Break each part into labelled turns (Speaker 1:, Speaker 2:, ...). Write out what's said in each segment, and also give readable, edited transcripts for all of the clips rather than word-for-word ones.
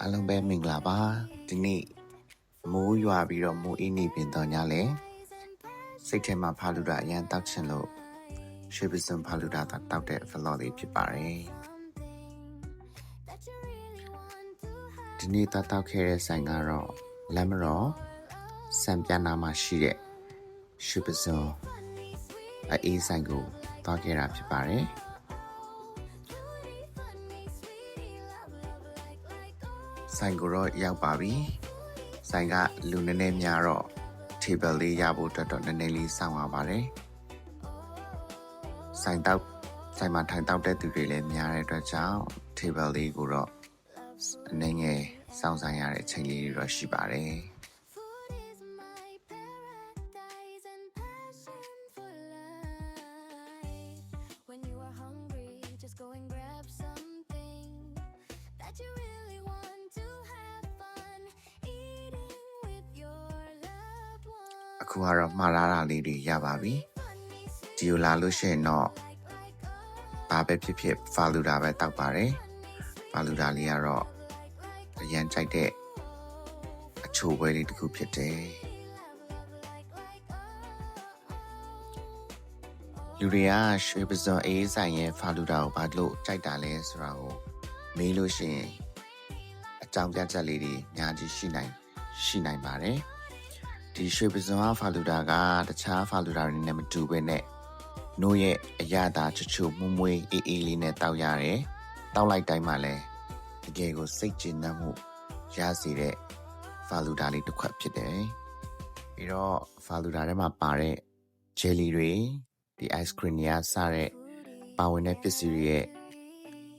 Speaker 1: အားလုံးပဲမင်္ဂလာပါဒီနေ့မိုးရွာပြီးတော့မိုးအေးနေပြင်တော့ညလဲစိတ်ထဲမှာဖာလူတာအရန်တောက်ချင်လို့ရွှေပစုံဖာလူတာတောက်တဲ့ vlog လေးဖြစ်ပါတယ်ဒီနေ့တောက်ခဲ့တဲ့ဆိုင်ကတော့လမ်းမတော်စံပြနာမှာရှိတဲ့ရွှေပစုံအေးဆိုင်ကိုတောက်ခဲ့တာဖြစ်ပါတယ်ဆိုင်ကိုတော့ရောက်ပါပြီဆိုင်ကလူနည်းနည်းများတော့ table လေးရဖို့အတွက်တော့နည်းနည်းလေးစောင့်ရပါတယ်ဆိုင်မှာထိုင်တောက်တဲ့သူတွေလည်းများတဲ့အတွက်ကြောင့် table လေးကိုတော့အနေငယ်စောင့်ဆိုင်ရတဲ့အချိန်လေးတွေတော့ရှိပါတယ်အခုကတော့မှားလာတာလေးတွေရပါပြီဒီကိုလာလို့ရှိရင်တော့ဘာပဲဖြစ်ဖြစ်ဖာလူတာပဲတောက်ပါတယ်ဖာလူတာလေးကတော့အရန်ကြိုက်တဲ့အချိုပွဲလေးတစ်ခုဖြစ်တယ်လူတွေကရွှေပစုံအေးဆိုင်ရဲ့ဖာလူတာကိုဘာလို့ကြိုက်တာလဲဆိုတာကိုမေးလို့ရှိရင်အကြောင်းပြချက်လေးတွေအများကြီးရှိနိုင်ပါတယ်ဒီရွှေပစုံဖာလူတာကတခြားဖာလူတာတွေနဲ့မတူဘဲနဲ့နို့ရဲ့အရသာချိုမွေးအေးလေးနဲ့တောက်ရတယ်တောက်လိုက်တိုင်းမှာလဲတကယ်ကိုစိတ်ကျေနပ်မှုရစေတဲ့ဖာလူတာလေးတစ်ခွက်ဖြစ်တယ်ပြီးတော့ဖာလူတာထဲမှာပါတဲ့ jelly တွေဒီ ice cream တွေကစတဲ့ပါဝင်တဲ့ပစ္စည်းတွေရဲ့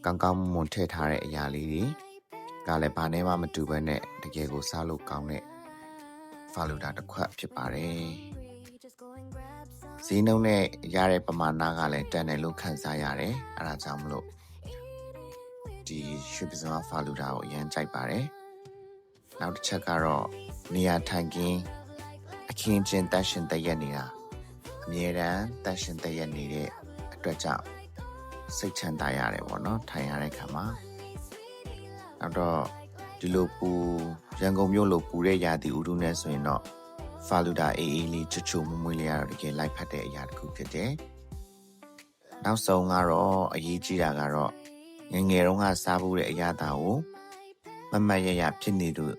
Speaker 1: ကောင်းမွန်ထည့်ထားတဲ့အရာလေးတွေကလည်းဘာနဲ့မှမတူဘဲနဲ့တကယ်ကိုစားလို့ကောင်းတဲ့ဖာလူတာတစ်ခွက်ဖြစ်ပါတယ်ဈေးနှုန်းနဲ့ရတဲ့ပမာဏကလည်းတန်တယ်လို့ခံစားရတယ်အဲဒါကြောင့်မလို့ဒီရွှေပစုံဖာလူတာကိုအရင်ကြိုက်ပါတယ်နောက်တစ်ချက်ကတော့နေရာထိုင်ခင်းအခင်းကျင်းတက်ရှင်တရက်နေတာအမြဲတမ်းတက်ရှင်တရက်နေတဲ့အတွက်ကြောင့်စိတ်ချမ်းသာရတယ်ပေါ့နော်ထိုင်ရတဲ့ခါမှာနောက်တော့ဒီလိုရန်ကုန်မြို့လိုပူတဲ့ရာသီဥတုနဲ့ဆိုရင်တော့ဖာလူတာအေးလေးချိုမွေးလေးရတော့တကယ်လိုက်ဖက်တဲ့အရာတစ်ခုဖြစ်တယ်နောက်ဆုံးကတော့အရေးကြီးတာကတော့ငယ်ငယ်တုန်းကစားဖို့တဲ့အရာတာကိုမတ်ရဖြစ်နေတဲ့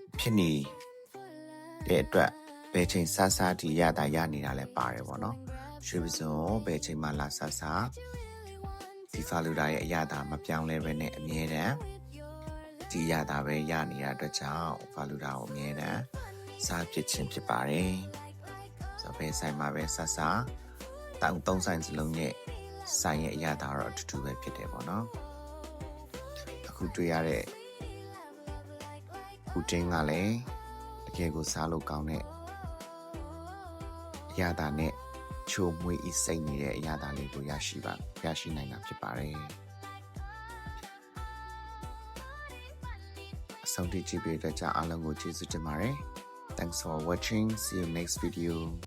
Speaker 1: အတွက်ဘယ်ချိန်စားဒီရတာရနေတာလဲပါတယ်ပေါ့နော်ရွှေပစုံဘယ်ချိန်မှလာစားဒီဖာလူတာရဲ့အရာတာမပြောင်းလဲပဲနဲ့အမြဲတမ်းဒီရတာပဲရနေတာအတွက်ကြောင့်ဖာလူတာကိုအမြဲတမ်းစားဖြစ်ခြင်းဖြစ်ပါတယ်ဆိုတော့ဘယ်ဆိုင်မှာပဲစားသုံးဆိုင်စလုံးရဲ့ဆိုင်ရဲ့အရာတာတော့အတူတူပဲဖြစ်တယ်ပေါ့နော်အခုတွေ့ရတဲ့ပူတင်းကလည်းတကယ်ကိုစားလို့ကောင်းတဲ့အရာတာနဲ့ချိုမွေးဤစိတ်နေတဲ့အရာတာလေးကိုရရှိနိုင်တာဖြစ်ပါတယ်အဆုံးထိကြည့်ပေးတဲ့ကြအားလုံးကိုကျေးဇူးတင်ပါတယ်Thanks for watching. See you next video.